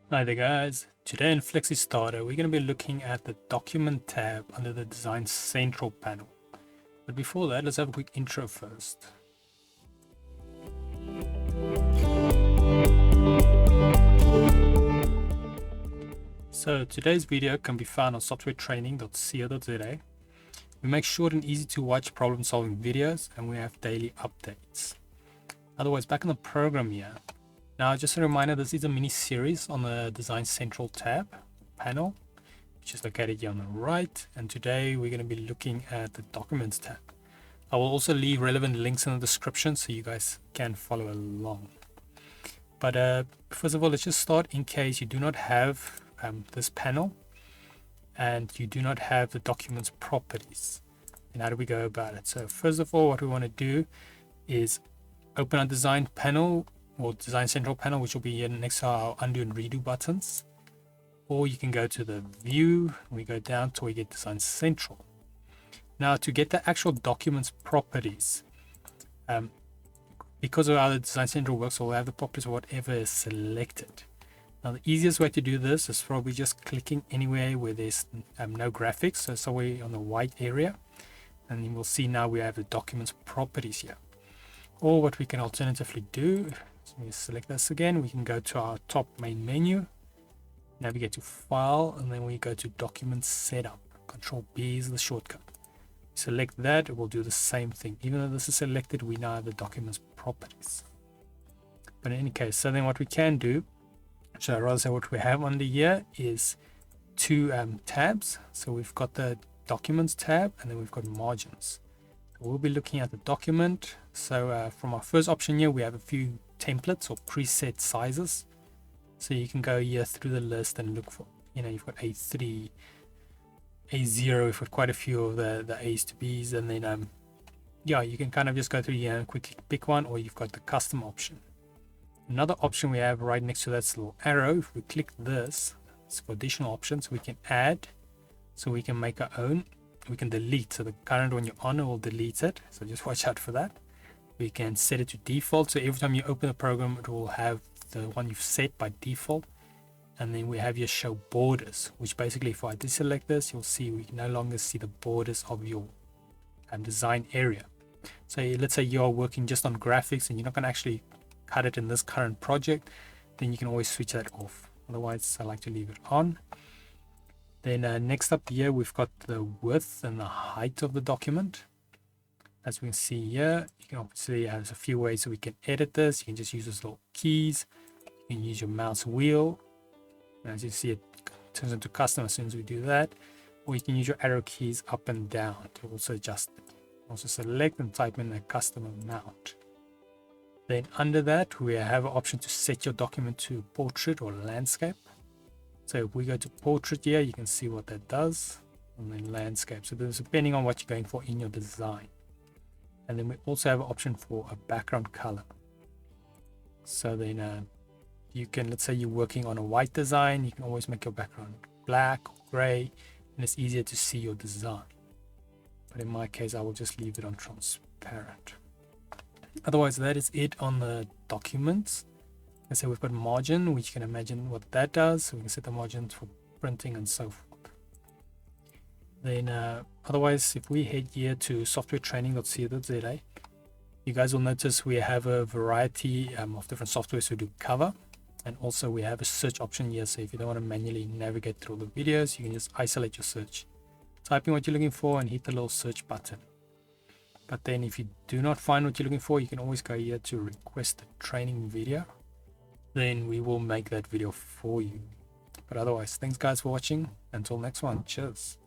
Hi there guys, today in FlexiSTARTER we're going to be looking at the document tab under the design central panel. But before that, let's have a quick intro first. So today's video can be found on softwaretraining.co.za. We make short and easy to watch problem solving videos and we have daily updates. Otherwise, back in the program here. Now, just a reminder, this is a mini series on the Design Central tab panel, which is located here on the right. And today we're going to be looking at the Documents tab. I will also leave relevant links in the description so you guys can follow along. But first of all, let's just start in case you do not have this panel and you do not have the documents properties. And how do we go about it? So first of all, what we want to do is open our design panel or design central panel, which will be here next to our undo and redo buttons, or you can go to the view. We go down till we get design central. Now, to get the actual documents properties, because of how the design central works, we'll have the properties of whatever is selected. Now, the easiest way to do this is probably just clicking anywhere where there's no graphics, so somewhere on the white area, and then we'll see now we have the documents properties here. Or what we can alternatively do, so we select this again, we can go to our top main menu, navigate to File, and then we go to Document Setup. Control B is the shortcut. Select that, it will do the same thing. Even though this is selected, we now have the documents properties. But in any case, so then what we can do, so I'd rather say what we have under here is two tabs. So we've got the Documents tab, and then we've got Margins. We'll be looking at the document. So from our first option here, we have a few templates or preset sizes. So you can go here through the list and look for, you've got A3, A0, we've got quite a few of the A's to B's, and then you can kind of just go through here and quickly pick one, or you've got the custom option. Another option we have right next to that little arrow, if we click this, it's for additional options. We can add, so we can make our own. We can delete, so the current one you're on, it will delete it, so just watch out for that. We can set it to default, so every time you open the program it will have the one you've set by default. And then we have your show borders, which basically if I deselect this, you'll see we no longer see the borders of your design area. So let's say you're working just on graphics and you're not going to actually cut it in this current project, then you can always switch that off. Otherwise, I like to leave it on. Then next up here, we've got the width and the height of the document. As we can see here, you can obviously have a few ways so we can edit this. You can just use those little keys. You can use your mouse wheel. And as you see, it turns into custom as soon as we do that. Or you can use your arrow keys up and down to also adjust it. Also select and type in a custom amount. Then under that, we have an option to set your document to portrait or landscape. So if we go to portrait here, you can see what that does, and then landscape. So this is depending on what you're going for in your design. And then we also have an option for a background color. So then you can, let's say you're working on a white design, you can always make your background black or gray, and it's easier to see your design. But in my case, I will just leave it on transparent. Otherwise, that is it on the documents. Let's say we've got margin, which you can imagine what that does. So we can set the margins for printing and so forth. Then otherwise, if we head here to softwaretraining.co.za, you guys will notice we have a variety of different softwares to do cover. And also we have a search option here. So if you don't want to manually navigate through the videos, you can just isolate your search. Type in what you're looking for and hit the little search button. But then if you do not find what you're looking for, you can always go here to request a training video. Then we will make that video for you. But otherwise, thanks guys for watching. Until next one, cheers.